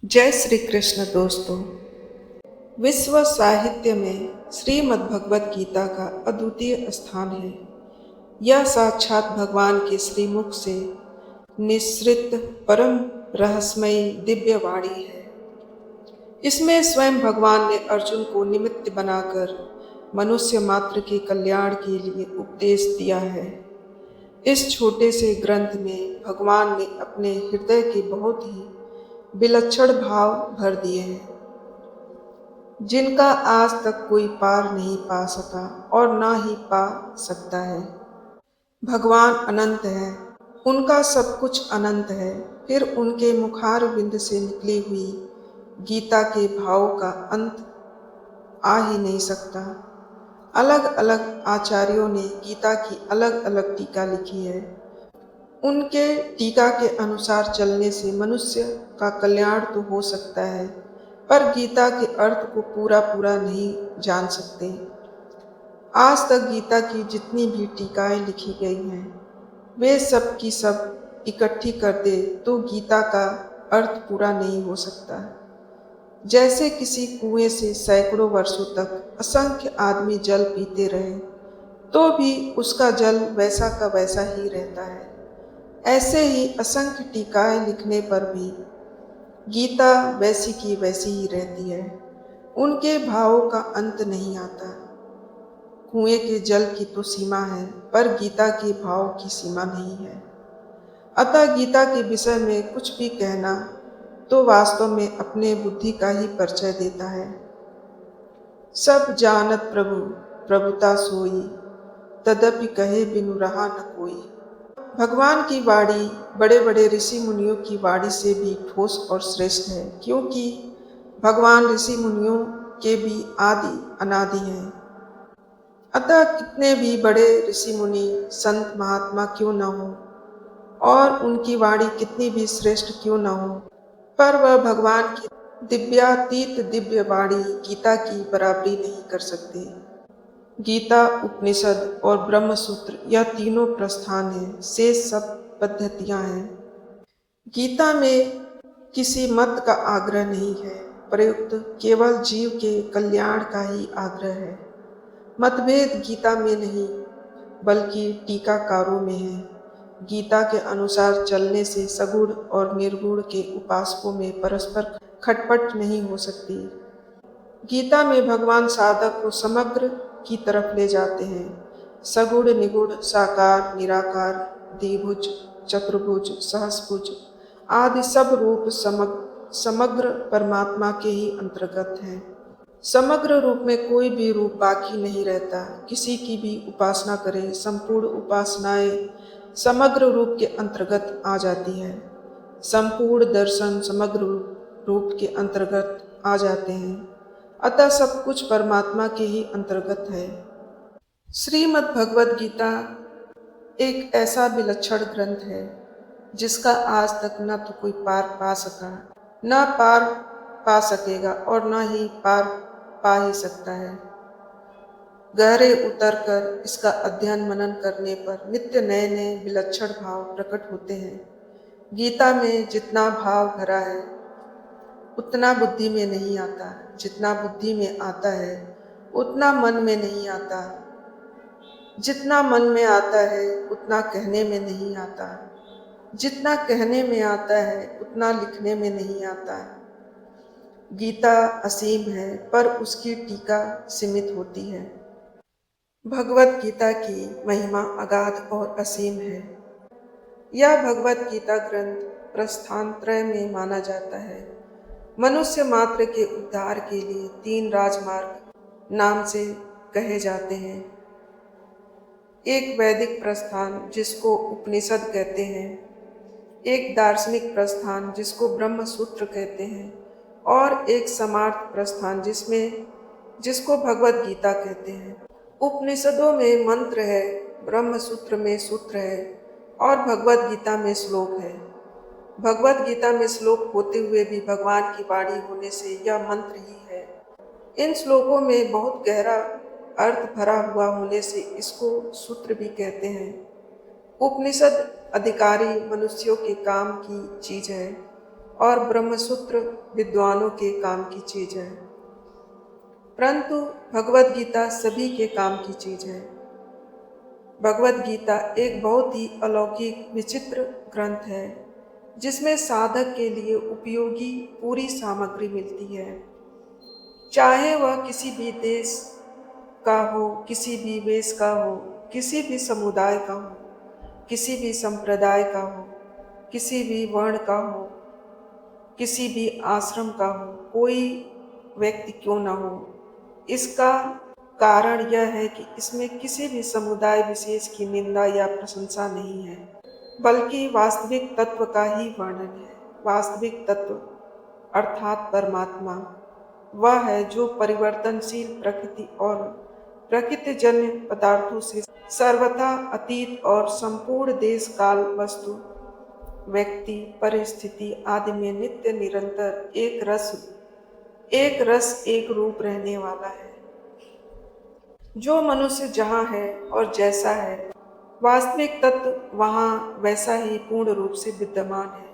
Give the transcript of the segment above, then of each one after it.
जय श्री कृष्ण दोस्तों। विश्व साहित्य में श्रीमद् भगवत गीता का अद्वितीय स्थान है। यह साक्षात भगवान के श्रीमुख से निःसृत परम रहस्यमयी दिव्य वाणी है। इसमें स्वयं भगवान ने अर्जुन को निमित्त बनाकर मनुष्य मात्र के कल्याण के लिए उपदेश दिया है। इस छोटे से ग्रंथ में भगवान ने अपने हृदय के बहुत ही विलक्षण भाव भर दिए हैं, जिनका आज तक कोई पार नहीं पा सका और ना ही पा सकता है। भगवान अनंत है, उनका सब कुछ अनंत है, फिर उनके मुखार बिंद से निकली हुई गीता के भाव का अंत आ ही नहीं सकता। अलग अलग आचार्यों ने गीता की अलग अलग टीका लिखी है। उनके टीका के अनुसार चलने से मनुष्य का कल्याण तो हो सकता है, पर गीता के अर्थ को पूरा पूरा नहीं जान सकते। आज तक गीता की जितनी भी टीकाएं लिखी गई हैं, वे सब की सब इकट्ठी कर दे तो गीता का अर्थ पूरा नहीं हो सकता। जैसे किसी कुएं से सैकड़ों वर्षों तक असंख्य आदमी जल पीते रहे तो भी उसका जल वैसा का वैसा ही रहता है। ऐसे ही असंख्य टीकाएं लिखने पर भी गीता वैसी की वैसी ही रहती है। उनके भावों का अंत नहीं आता। कुएं के जल की तो सीमा है, पर गीता के भाव की सीमा नहीं है। अतः गीता के विषय में कुछ भी कहना तो वास्तव में अपने बुद्धि का ही परिचय देता है। सब जानत प्रभु प्रभुता सोई, तदपि कहे बिनु रहा न कोई। भगवान की वाणी बड़े बड़े ऋषि मुनियों की वाणी से भी ठोस और श्रेष्ठ है, क्योंकि भगवान ऋषि मुनियों के भी आदि अनादि हैं। अतः कितने भी बड़े ऋषि मुनि संत महात्मा क्यों न हो और उनकी वाणी कितनी भी श्रेष्ठ क्यों न हो, पर वह भगवान की दिव्यातीत दिव्य वाणी गीता की बराबरी नहीं कर सकते। गीता, उपनिषद और ब्रह्मसूत्र यह तीनों प्रस्थान हैं, शेष सब पद्धतियां हैं। गीता में किसी मत का आग्रह नहीं है, प्रयुक्त केवल जीव के कल्याण का ही आग्रह है। मतभेद गीता में नहीं बल्कि टीकाकारों में है। गीता के अनुसार चलने से सगुण और निर्गुण के उपासकों में परस्पर खटपट नहीं हो सकती। गीता में भगवान साधक को समग्र की तरफ ले जाते हैं। सगुण निगुण साकार निराकार द्विभुज चतुर्भुज सहस्रभुज आदि सब रूप समग्र परमात्मा के ही अंतर्गत हैं। समग्र रूप में कोई भी रूप बाकी नहीं रहता। किसी की भी उपासना करें, संपूर्ण उपासनाएं समग्र रूप के अंतर्गत आ जाती है। संपूर्ण दर्शन समग्र रूप के अंतर्गत आ जाते हैं। अतः सब कुछ परमात्मा के ही अंतर्गत है। श्रीमद् भगवद गीता एक ऐसा विलक्षण ग्रंथ है जिसका आज तक न तो कोई पार पा सका, न पार पा सकेगा और न ही पार पा ही सकता है। गहरे उतर कर इसका अध्ययन मनन करने पर नित्य नए नए विलक्षण भाव प्रकट होते हैं। गीता में जितना भाव भरा है उतना बुद्धि में नहीं आता। जितना बुद्धि में आता है उतना मन में नहीं आता। जितना मन में आता है उतना कहने में नहीं आता। जितना कहने में आता है उतना लिखने में नहीं आता। गीता असीम है, पर उसकी टीका सीमित होती है। भगवत गीता की महिमा अगाध और असीम है। यह भगवत गीता ग्रंथ प्रस्थानत्रय में माना जाता है। मनुष्य मात्र के उद्धार के लिए 3 राजमार्ग नाम से कहे जाते हैं। एक वैदिक प्रस्थान जिसको उपनिषद कहते हैं, एक दार्शनिक प्रस्थान जिसको ब्रह्म सूत्र कहते हैं और एक समार्थ प्रस्थान जिसको भगवत गीता कहते हैं। उपनिषदों में मंत्र है, ब्रह्म सूत्र में सूत्र है और भगवत गीता में श्लोक है। भगवत गीता में श्लोक होते हुए भी भगवान की वाणी होने से यह मंत्र ही है। इन श्लोकों में बहुत गहरा अर्थ भरा हुआ होने से इसको सूत्र भी कहते हैं। उपनिषद अधिकारी मनुष्यों के काम की चीज है। और ब्रह्मसूत्र विद्वानों के काम की चीज है, परंतु भगवत गीता सभी के काम की चीज है। भगवत गीता एक बहुत ही अलौकिक विचित्र ग्रंथ है, जिसमें साधक के लिए उपयोगी पूरी सामग्री मिलती है। चाहे वह किसी भी देश का हो, किसी भी वेश का हो, किसी भी समुदाय का हो, किसी भी संप्रदाय का हो, किसी भी वर्ण का हो, किसी भी आश्रम का हो, कोई व्यक्ति क्यों न हो। इसका कारण यह है कि इसमें किसी भी समुदाय विशेष की निंदा या प्रशंसा नहीं है, बल्कि वास्तविक तत्व का ही वर्णन है। वास्तविक तत्व अर्थात परमात्मा वह है जो परिवर्तनशील प्रकृति और प्रकृतिजन्य पदार्थों से सर्वथा अतीत और संपूर्ण देश काल वस्तु व्यक्ति परिस्थिति आदि में नित्य निरंतर एक रस एक रूप रहने वाला है। जो मनुष्य जहाँ है और जैसा है, वास्तविक तत्व वहाँ वैसा ही पूर्ण रूप से विद्यमान है,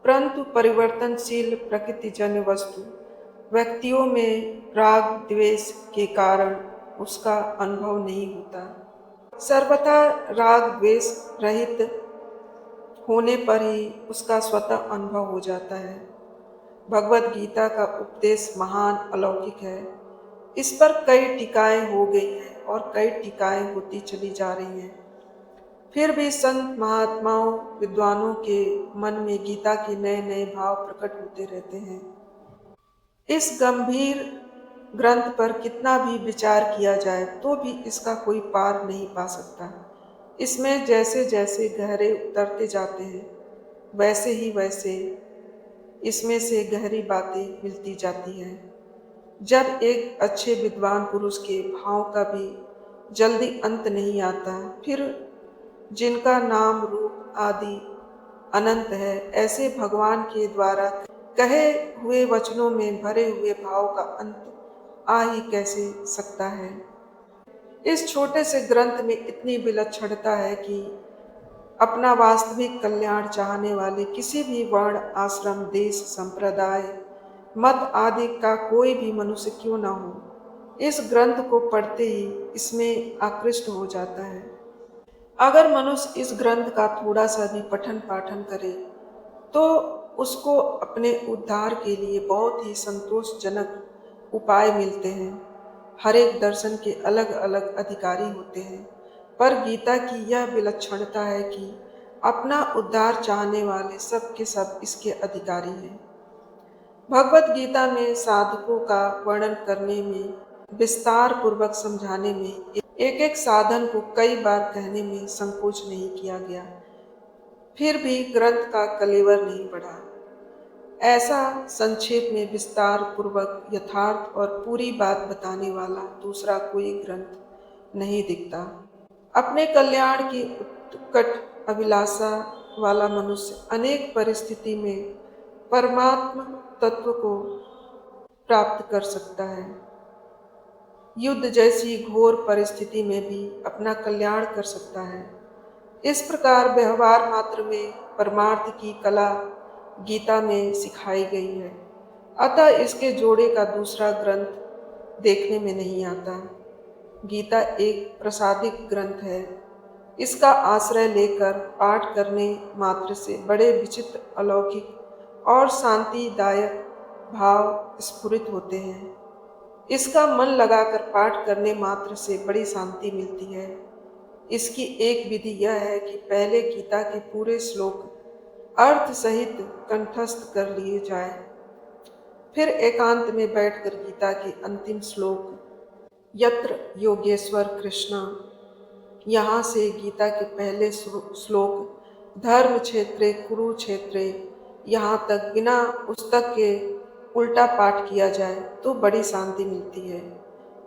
परंतु परिवर्तनशील प्रकृतिजन्य वस्तु व्यक्तियों में राग द्वेष के कारण उसका अनुभव नहीं होता। सर्वथा राग द्वेष रहित होने पर ही उसका स्वतः अनुभव हो जाता है। भगवत गीता का उपदेश महान अलौकिक है। इस पर कई टीकाएं हो गई हैं और कई टीकाएं होती चली जा रही हैं। फिर भी संत महात्माओं विद्वानों के मन में गीता के नए नए भाव प्रकट होते रहते हैं। इस गंभीर ग्रंथ पर कितना भी विचार किया जाए तो भी इसका कोई पार नहीं पा सकता। इसमें जैसे जैसे गहरे उतरते जाते हैं, वैसे इसमें से गहरी बातें मिलती जाती हैं। जब एक अच्छे विद्वान पुरुष के भाव का भी जल्दी अंत नहीं आता, फिर जिनका नाम रूप आदि अनंत है, ऐसे भगवान के द्वारा कहे हुए वचनों में भरे हुए भाव का अंत आ ही कैसे सकता है। इस छोटे से ग्रंथ में इतनी विलक्षणता है कि अपना वास्तविक कल्याण चाहने वाले किसी भी वर्ण आश्रम देश संप्रदाय मत आदि का कोई भी मनुष्य क्यों न हो, इस ग्रंथ को पढ़ते ही इसमें आकृष्ट हो जाता है। अगर मनुष्य इस ग्रंथ का थोड़ा सा भी पठन पाठन करे तो उसको अपने उद्धार के लिए बहुत ही संतोषजनक उपाय मिलते हैं। हर एक दर्शन के अलग अलग अधिकारी होते हैं, पर गीता की यह विलक्षणता है कि अपना उद्धार चाहने वाले सब के सब इसके अधिकारी हैं। भगवत गीता में साधकों का वर्णन करने में, विस्तार पूर्वक समझाने में, एक एक साधन को कई बार कहने में संकोच नहीं किया गया, फिर भी ग्रंथ का कलेवर नहीं बढ़ा। ऐसा संक्षेप में विस्तार पूर्वक यथार्थ और पूरी बात बताने वाला दूसरा कोई ग्रंथ नहीं दिखता। अपने कल्याण की उत्कट अभिलाषा वाला मनुष्य अनेक परिस्थिति में परमात्म तत्व को प्राप्त कर सकता है। युद्ध जैसी घोर परिस्थिति में भी अपना कल्याण कर सकता है। इस प्रकार व्यवहार मात्र में परमार्थ की कला गीता में सिखाई गई है। अतः इसके जोड़े का दूसरा ग्रंथ देखने में नहीं आता। गीता एक प्रसादिक ग्रंथ है। इसका आश्रय लेकर पाठ करने मात्र से बड़े विचित्र अलौकिक और शांतिदायक भाव स्फुरित होते हैं। इसका मन लगाकर पाठ करने मात्र से बड़ी शांति मिलती है। इसकी एक विधि यह है कि पहले गीता के पूरे श्लोक अर्थ सहित कंठस्थ कर लिए जाए, फिर एकांत में बैठकर गीता के अंतिम श्लोक यत्र योगेश्वर कृष्ण, यहाँ से गीता के पहले श्लोक धर्म क्षेत्रे कुरुक्षेत्रे, यहाँ तक बिना पुस्तक के उल्टा पाठ किया जाए तो बड़ी शांति मिलती है।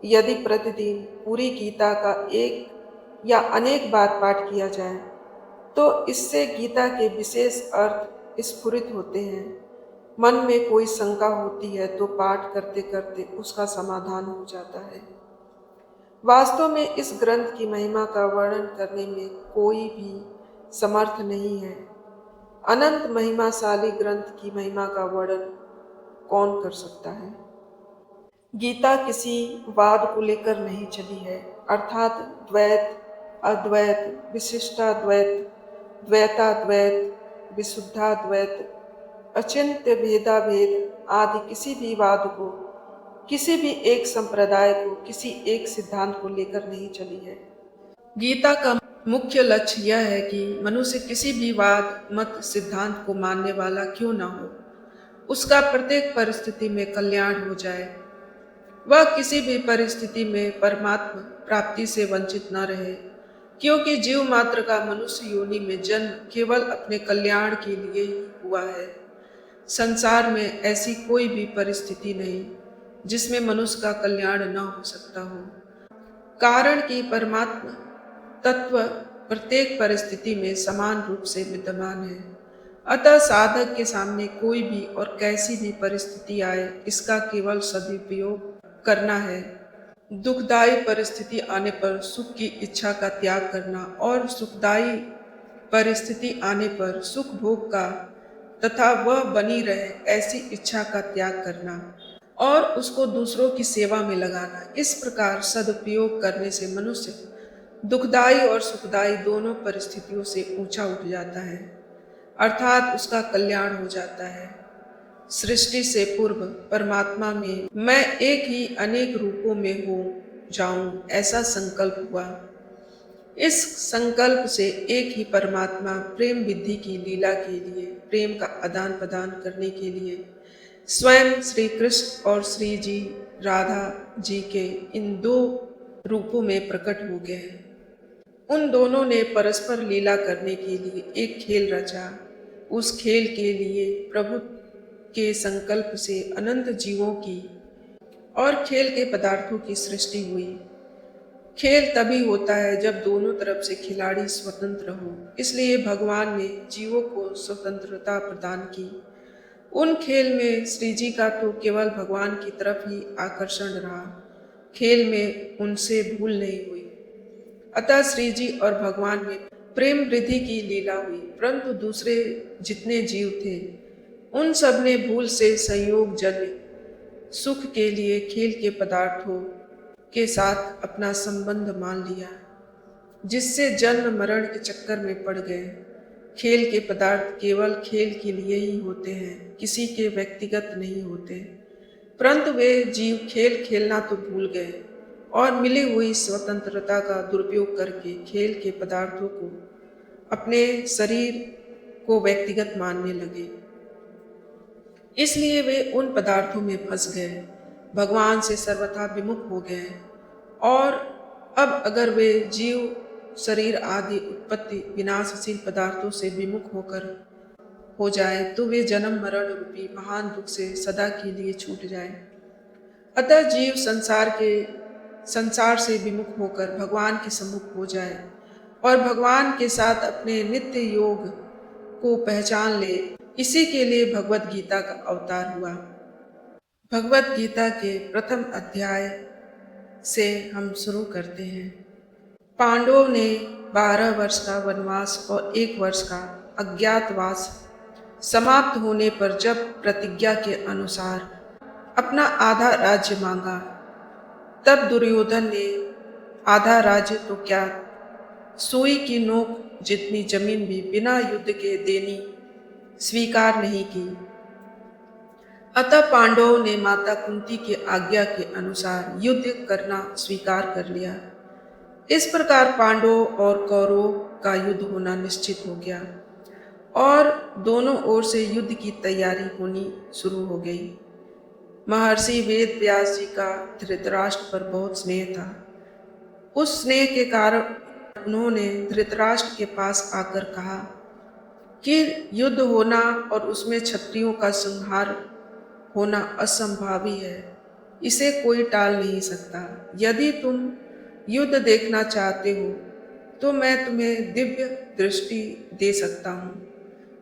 यदि प्रतिदिन पूरी गीता का एक या अनेक बार पाठ किया जाए तो इससे गीता के विशेष अर्थ स्फुरित होते हैं। मन में कोई शंका होती है तो पाठ करते करते उसका समाधान हो जाता है। वास्तव में इस ग्रंथ की महिमा का वर्णन करने में कोई भी समर्थ नहीं है। अनंत महिमाशाली ग्रंथ की महिमा का वर्णन कौन कर सकता है। गीता किसी वाद को लेकर नहीं चली है, अर्थात द्वैत, अद्वैत, विशिष्टाद्वैत, द्वैताद्वैत, विशुद्धाद्वैत, अचिंत्य भेदाभेद आदि किसी भी वाद को, किसी भी एक संप्रदाय को, किसी एक सिद्धांत को लेकर नहीं चली है। गीता का मुख्य लक्ष्य यह है कि मनुष्य किसी भी वाद, मत, सिद्धांत को मानने वाला क्यों न हो, उसका प्रत्येक परिस्थिति में कल्याण हो जाए। वह किसी भी परिस्थिति में परमात्मा प्राप्ति से वंचित न रहे, क्योंकि जीव मात्र का मनुष्य योनि में जन्म केवल अपने कल्याण के लिए ही हुआ है। संसार में ऐसी कोई भी परिस्थिति नहीं जिसमें मनुष्य का कल्याण न हो सकता हो, कारण कि परमात्मा तत्व प्रत्येक परिस्थिति में समान रूप से विद्यमान है। अतः साधक के सामने कोई भी और कैसी भी परिस्थिति आए, इसका केवल सदुपयोग करना है। दुखदायी परिस्थिति आने पर सुख की इच्छा का त्याग करना और सुखदायी परिस्थिति आने पर सुख भोग का तथा वह बनी रहे ऐसी इच्छा का त्याग करना और उसको दूसरों की सेवा में लगाना। इस प्रकार सदुपयोग करने से मनुष्य दुखदायी और सुखदायी दोनों परिस्थितियों से ऊंचा उठ जाता है, अर्थात उसका कल्याण हो जाता है। सृष्टि से पूर्व परमात्मा में मैं एक ही अनेक रूपों में हो जाऊं, ऐसा संकल्प हुआ। इस संकल्प से एक ही परमात्मा प्रेम विधि की लीला के लिए, प्रेम का आदान प्रदान करने के लिए स्वयं श्री कृष्ण और श्री जी राधा जी के इन दो रूपों में प्रकट हो गए। उन दोनों ने परस्पर लीला करने के लिए एक खेल रचा। उस खेल के लिए प्रभु के संकल्प से अनंत जीवों की और खेल के पदार्थों की सृष्टि हुई। खेल तभी होता है जब दोनों तरफ से खिलाड़ी स्वतंत्र हो, इसलिए भगवान ने जीवों को स्वतंत्रता प्रदान की। उन खेल में श्री जी का तो केवल भगवान की तरफ ही आकर्षण रहा, खेल में उनसे भूल नहीं हुई। अतः श्री जी और भगवान में प्रेम वृद्धि की लीला हुई, परंतु दूसरे जितने जीव थे उन सब ने भूल से संयोग जन्य सुख के लिए खेल के पदार्थों के साथ अपना संबंध मान लिया, जिससे जन्म मरण के चक्कर में पड़ गए। खेल के पदार्थ केवल खेल के लिए ही होते हैं, किसी के व्यक्तिगत नहीं होते, परंतु वे जीव खेल खेलना तो भूल गए और मिली हुई स्वतंत्रता का दुरुपयोग करके खेल के पदार्थों को अपने शरीर को व्यक्तिगत मानने लगे। इसलिए वे उन पदार्थों में फंस गए, भगवान से सर्वथा विमुख हो गए। और अब अगर वे जीव शरीर आदि उत्पत्ति विनाशशील पदार्थों से विमुख होकर हो जाए तो वे जन्म मरण रूपी महान दुख से सदा के लिए छूट जाए। अतः जीव संसार से विमुख होकर भगवान के सम्मुख हो जाए और भगवान के साथ अपने नित्य योग को पहचान ले, इसी के लिए भगवत गीता का अवतार हुआ। भगवत गीता के प्रथम अध्याय से हम शुरू करते हैं। पांडवों ने 12 वर्ष का वनवास और 1 वर्ष का अज्ञातवास समाप्त होने पर जब प्रतिज्ञा के अनुसार अपना आधा राज्य मांगा, तब दुर्योधन ने आधा राज्य तो क्या, सुई की नोक जितनी जमीन भी बिना युद्ध के देनी स्वीकार नहीं की। अतः पांडवों ने माता कुंती की आज्ञा के अनुसार युद्ध करना स्वीकार कर लिया। इस प्रकार पांडवों और कौरवों का युद्ध होना निश्चित हो गया और दोनों ओर से युद्ध की तैयारी होनी शुरू हो गई। महर्षि वेद व्यास जी का धृतराष्ट्र पर बहुत स्नेह था। उस स्नेह के कारण उन्होंने धृतराष्ट्र के पास आकर कहा कि युद्ध होना और उसमें क्षत्रियों का संहार होना असंभावी है, इसे कोई टाल नहीं सकता। यदि तुम युद्ध देखना चाहते हो तो मैं तुम्हें दिव्य दृष्टि दे सकता हूँ,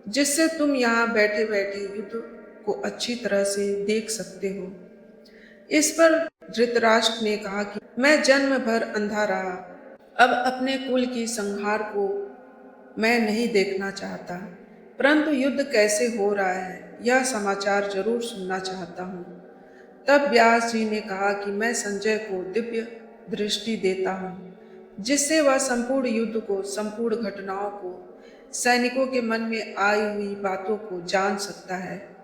जिससे तुम यहाँ बैठे बैठे युद्ध को अच्छी तरह से देख सकते हो। इस पर धृतराष्ट्र ने कहा कि मैं जन्म भर अंधा रहा, अब अपने कुल की संहार को मैं नहीं देखना चाहता, परंतु युद्ध कैसे हो रहा है यह समाचार जरूर सुनना चाहता हूँ। तब व्यास जी ने कहा कि मैं संजय को दिव्य दृष्टि देता हूँ, जिससे वह संपूर्ण युद्ध को, संपूर्ण घटनाओं को, सैनिकों के मन में आई हुई बातों को जान सकता है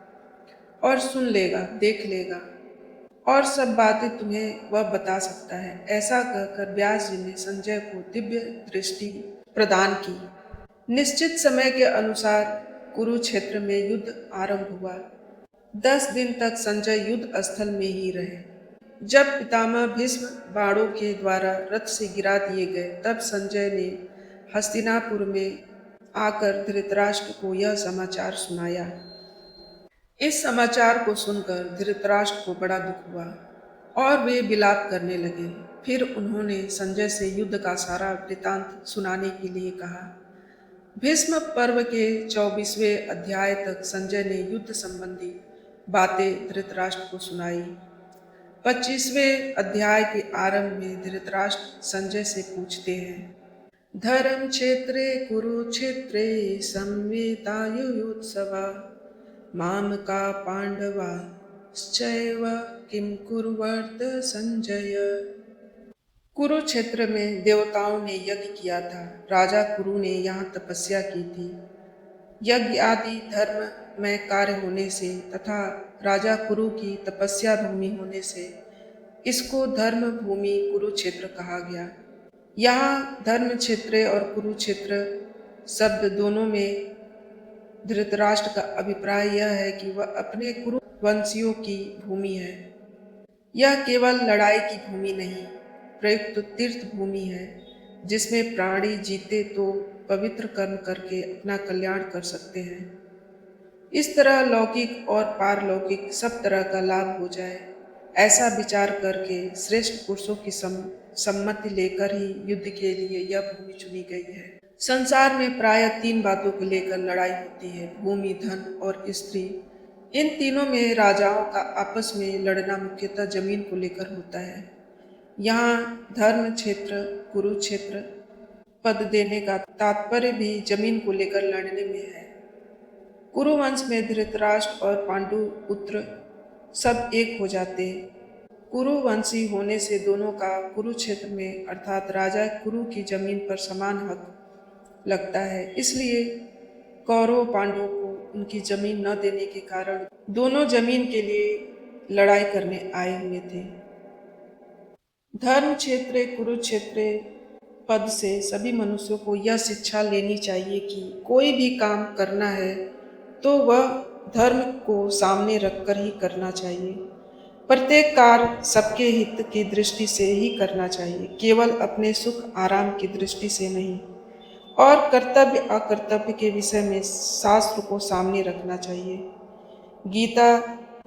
और सुन लेगा, देख लेगा और सब बातें तुम्हें वह बता सकता है। ऐसा कहकर व्यास जी ने संजय को दिव्य दृष्टि प्रदान की। निश्चित समय के अनुसार कुरुक्षेत्र में युद्ध आरंभ हुआ। 10 दिन तक संजय युद्ध स्थल में ही रहे। जब पितामह भीष्म बाणों के द्वारा रथ से गिरा दिए गए, तब संजय ने हस्तिनापुर में आकर धृतराष्ट्र को यह समाचार सुनाया। इस समाचार को सुनकर धृतराष्ट्र को बड़ा दुख हुआ और वे विलाप करने लगे। फिर उन्होंने संजय से युद्ध का सारा वृतांत सुनाने के लिए कहा। भीष्म पर्व के 24वें अध्याय तक संजय ने युद्ध संबंधी बातें धृतराष्ट्र को सुनाई। 25वें अध्याय के आरंभ में धृतराष्ट्र संजय से पूछते हैं, धर्म क्षेत्रे कुरुक्षेत्रे संवेतायुयुत्सवा मामका पांडवाश्चैव किं कुर्वत संजय। कुरुक्षेत्र में देवताओं ने यज्ञ किया था। राजा कुरु ने यहाँ तपस्या की थी। यज्ञ आदि धर्म में कार्य होने से तथा राजा कुरु की तपस्या भूमि होने से इसको धर्म भूमि कुरुक्षेत्र कहा गया। यहाँ धर्म क्षेत्र और कुरुक्षेत्र शब्द दोनों में धृतराष्ट्र का अभिप्राय यह है कि वह अपने कुरु वंशियों की भूमि है। यह केवल लड़ाई की भूमि नहीं, प्रयुक्त तीर्थ भूमि है, जिसमें प्राणी जीते तो पवित्र कर्म करके अपना कल्याण कर सकते हैं। इस तरह लौकिक और पारलौकिक सब तरह का लाभ हो जाए, ऐसा विचार करके श्रेष्ठ पुरुषों की सम्मति लेकर ही युद्ध के लिए यह भूमि चुनी गई है। संसार में प्रायः 3 बातों को लेकर लड़ाई होती है, भूमि, धन और स्त्री। इन तीनों में राजाओं का आपस में लड़ना मुख्यतः जमीन को लेकर होता है। यहाँ धर्म क्षेत्र कुरुक्षेत्र पद देने का तात्पर्य भी जमीन को लेकर लड़ने में है। कुरुवंश में धृतराष्ट्र और पांडु पुत्र सब एक हो जाते। कुरुवंशी होने से दोनों का कुरुक्षेत्र में अर्थात राजा कुरु की जमीन पर समान हक लगता है। इसलिए कौरव पांडवों को उनकी जमीन न देने के कारण दोनों जमीन के लिए लड़ाई करने आए हुए थे। धर्म क्षेत्र कुरुक्षेत्र पद से सभी मनुष्यों को यह शिक्षा लेनी चाहिए कि कोई भी काम करना है तो वह धर्म को सामने रखकर ही करना चाहिए। प्रत्येक कार्य सबके हित की दृष्टि से ही करना चाहिए, केवल अपने सुख आराम की दृष्टि से नहीं। और कर्तव्य अकर्तव्य के विषय में शास्त्र को सामने रखना चाहिए। गीता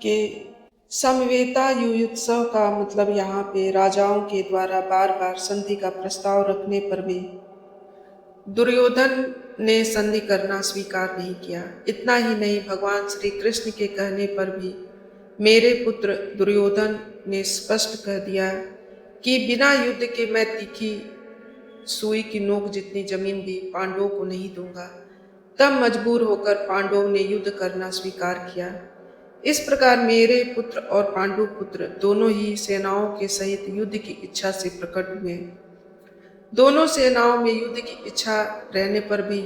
के समवेता युयुत्सव का मतलब यहाँ पे राजाओं के द्वारा बार बार संधि का प्रस्ताव रखने पर भी दुर्योधन ने संधि करना स्वीकार नहीं किया। इतना ही नहीं, भगवान श्री कृष्ण के कहने पर भी मेरे पुत्र दुर्योधन ने स्पष्ट कह दिया कि बिना युद्ध के मैं तीखी सुई की नोक जितनी जमीन भी पांडवों को नहीं दूंगा। तब मजबूर होकर पांडवों ने युद्ध करना स्वीकार किया। इस प्रकार मेरे पुत्र और पांडु पुत्र दोनों ही सेनाओं के सहित युद्ध की इच्छा से प्रकट हुए। दोनों सेनाओं में युद्ध की इच्छा रहने पर भी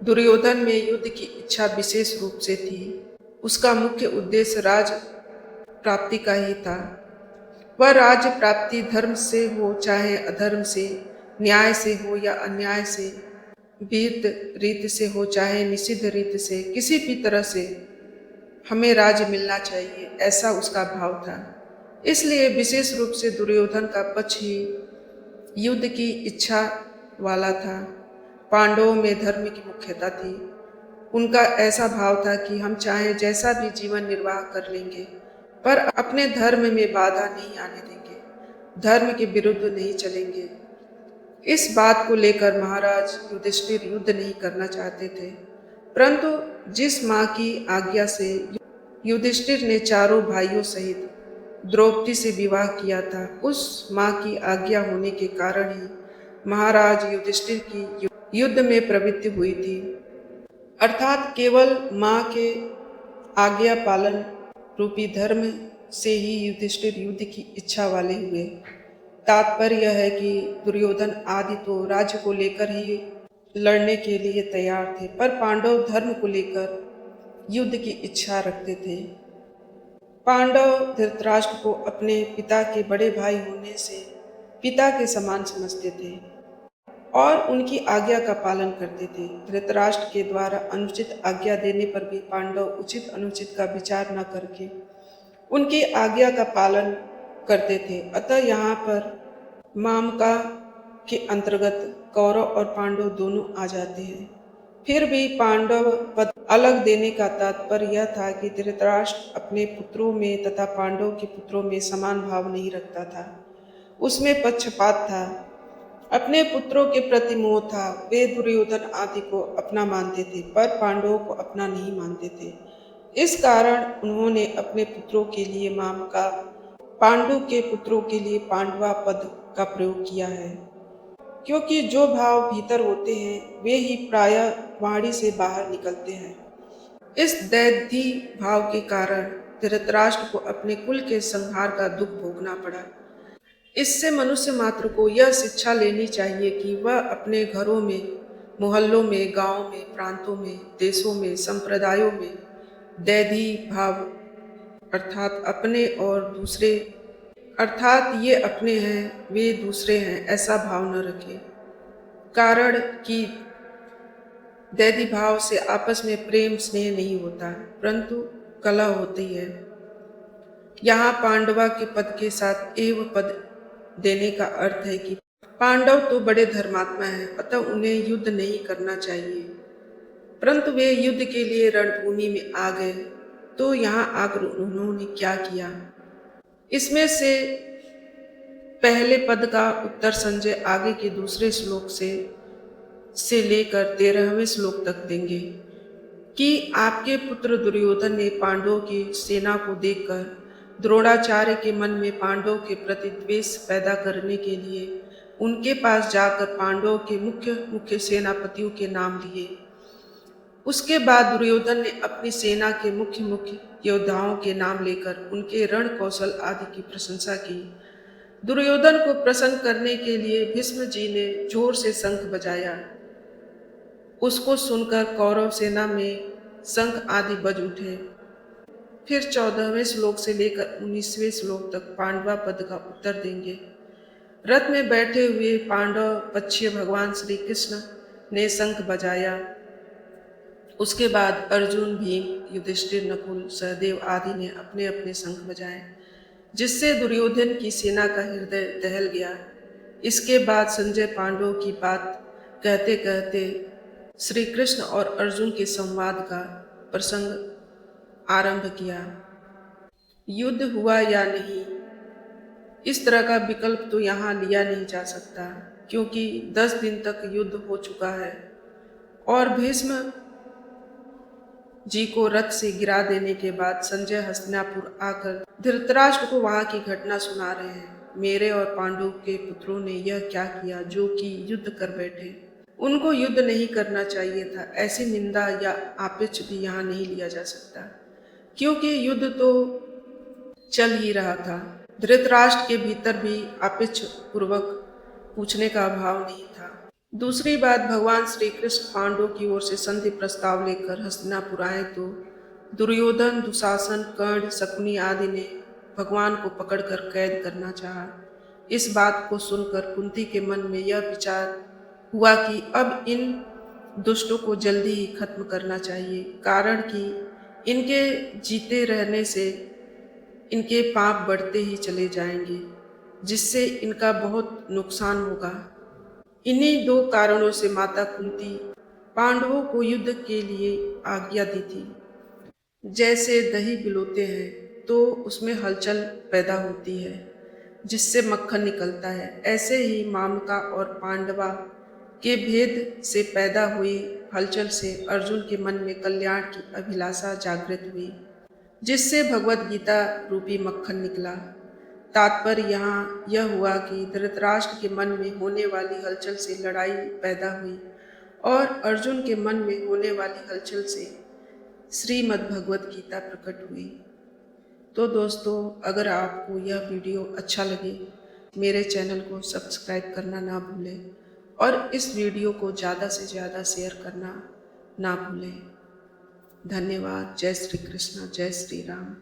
दुर्योधन में युद्ध की इच्छा विशेष रूप से थी। उसका मुख्य उद्देश्य राज्य प्राप्ति का ही था। वह राज्य प्राप्ति धर्म से हो चाहे अधर्म से, न्याय से हो या अन्याय से, विहित रीत से हो चाहे निषिद्ध रीत से, किसी भी तरह से हमें राज्य मिलना चाहिए, ऐसा उसका भाव था। इसलिए विशेष रूप से दुर्योधन का पक्ष ही युद्ध की इच्छा वाला था। पांडवों में धर्म की मुख्यता थी। उनका ऐसा भाव था कि हम चाहे जैसा भी जीवन निर्वाह कर लेंगे, पर अपने धर्म में बाधा नहीं आने देंगे, धर्म के विरुद्ध नहीं चलेंगे। इस बात को लेकर महाराज युधिष्ठिर युद्ध नहीं करना चाहते थे, परंतु जिस माँ की आज्ञा से युधिष्ठिर ने चारों भाइयों सहित द्रौपदी से विवाह किया था, उस माँ की आज्ञा होने के कारण ही महाराज युधिष्ठिर की युद्ध में प्रवृत्ति हुई थी। अर्थात केवल माँ के आज्ञा पालन रूपी धर्म से ही युधिष्ठिर युद्ध की इच्छा वाले हुए। तात्पर्य यह है कि दुर्योधन आदि तो राज्य को लेकर ही लड़ने के लिए तैयार थे, पर पांडव धर्म को लेकर युद्ध की इच्छा रखते थे। पांडव धृतराष्ट्र को अपने पिता के बड़े भाई होने से पिता के समान समझते थे और उनकी आज्ञा का पालन करते थे। धृतराष्ट्र के द्वारा अनुचित आज्ञा देने पर भी पांडव उचित अनुचित का विचार न करके उनकी आज्ञा का पालन करते थे। अतः यहाँ पर मामका के अंतर्गत कौरव और पांडव दोनों आ जाते हैं। फिर भी पांडव पद अलग देने का तात्पर्य यह था कि धृतराष्ट्र अपने पुत्रों में तथा पांडव के पुत्रों में समान भाव नहीं रखता था, उसमें पक्षपात था, अपने पुत्रों के प्रति मोह था। वे दुर्योधन आदि को अपना मानते थे पर पांडवों को अपना नहीं मानते थे। इस कारण उन्होंने अपने पुत्रों के लिए मामका, पांडु के पुत्रों के लिए पांडवा पद का प्रयोग किया है, क्योंकि जो भाव भीतर होते हैं वे ही प्रायः वाणी से बाहर निकलते हैं। इस दैधी भाव के कारण धृतराष्ट्र को अपने कुल के संहार का दुख भोगना पड़ा। इससे मनुष्य मात्र को यह शिक्षा लेनी चाहिए कि वह अपने घरों में, मोहल्लों में, गांवों में, प्रांतों में, देशों में, संप्रदायों में दैधी भाव अर्थात अपने और दूसरे, अर्थात ये अपने हैं वे दूसरे हैं, ऐसा भाव न रखे। कारण कि दैधी भाव से आपस में प्रेम स्नेह नहीं होता, परंतु कलह होती है। यहाँ पांडवा के पद के साथ एव पद देने का अर्थ है कि पांडव तो बड़े धर्मात्मा हैं, अतः उन्हें युद्ध नहीं करना चाहिए, परंतु वे युद्ध के लिए रणभूमि में आ गए तो यहाँ आकर उन्होंने क्या किया। इसमें से पहले पद का उत्तर संजय आगे के दूसरे श्लोक से लेकर 13वें श्लोक तक देंगे कि आपके पुत्र दुर्योधन ने पांडवों की सेना को देखकर द्रोणाचार्य के मन में पांडवों के प्रति द्वेष पैदा करने के लिए उनके पास जाकर पांडवों के मुख्य मुख्य सेनापतियों के नाम लिए। उसके बाद दुर्योधन ने अपनी सेना के मुख्य मुख्य योद्धाओं के नाम लेकर उनके रण कौशल आदि की प्रशंसा की। दुर्योधन को प्रसन्न करने के लिए भीष्म जी ने जोर से शंख बजाया। उसको सुनकर कौरव सेना में शंख आदि बज उठे। फिर 14वें श्लोक से लेकर 19वें श्लोक तक पांडवा पद का उत्तर देंगे। रथ में बैठे हुए पांडव पक्षीय भगवान श्री कृष्ण ने शंख बजाया। उसके बाद अर्जुन, भीम, युधिष्ठिर, नकुल, सहदेव आदि ने अपने अपने शंख बजाए, जिससे दुर्योधन की सेना का हृदय दहल गया। इसके बाद संजय पांडवों की बात कहते कहते श्री कृष्ण और अर्जुन के संवाद का प्रसंग आरंभ किया। युद्ध हुआ या नहीं, इस तरह का विकल्प तो यहाँ लिया नहीं जा सकता, क्योंकि 10 दिन तक युद्ध हो चुका है और भीष्म जी को रथ से गिरा देने के बाद संजय हस्तिनापुर आकर धृतराष्ट्र को वहां की घटना सुना रहे हैं। मेरे और पांडु के पुत्रों ने यह क्या किया जो कि युद्ध कर बैठे। उनको युद्ध नहीं करना चाहिए था। ऐसी निंदा या आपेक्ष भी यहाँ नहीं लिया जा सकता, क्योंकि युद्ध तो चल ही रहा था। धृतराष्ट्र के भीतर भी आपेक्ष पूर्वक पूछने का भाव नहीं था। दूसरी बात, भगवान श्री कृष्ण पांडवों की ओर से संधि प्रस्ताव लेकर हस्तिनापुर आए तो दुर्योधन, दुशासन, कर्ण, शकुनी आदि ने भगवान को पकड़कर कैद करना चाहा। इस बात को सुनकर कुंती के मन में यह विचार हुआ कि अब इन दुष्टों को जल्दी ही खत्म करना चाहिए, कारण कि इनके जीते रहने से इनके पाप बढ़ते ही चले जाएंगे, जिससे इनका बहुत नुकसान होगा। इन्हीं 2 कारणों से माता कुंती पांडवों को युद्ध के लिए आज्ञा दी थी। जैसे दही भिगोते हैं तो उसमें हलचल पैदा होती है जिससे मक्खन निकलता है, ऐसे ही मामका और पांडवा के भेद से पैदा हुई हलचल से अर्जुन के मन में कल्याण की अभिलाषा जागृत हुई, जिससे भगवत गीता रूपी मक्खन निकला। तात्पर्य यहाँ यह हुआ कि धृतराष्ट्र के मन में होने वाली हलचल से लड़ाई पैदा हुई और अर्जुन के मन में होने वाली हलचल से श्रीमद् भगवत गीता प्रकट हुई। तो दोस्तों, अगर आपको यह वीडियो अच्छा लगे, मेरे चैनल को सब्सक्राइब करना ना भूलें और इस वीडियो को ज़्यादा से ज़्यादा शेयर करना ना भूलें। धन्यवाद। जय श्री कृष्ण, जय श्री राम।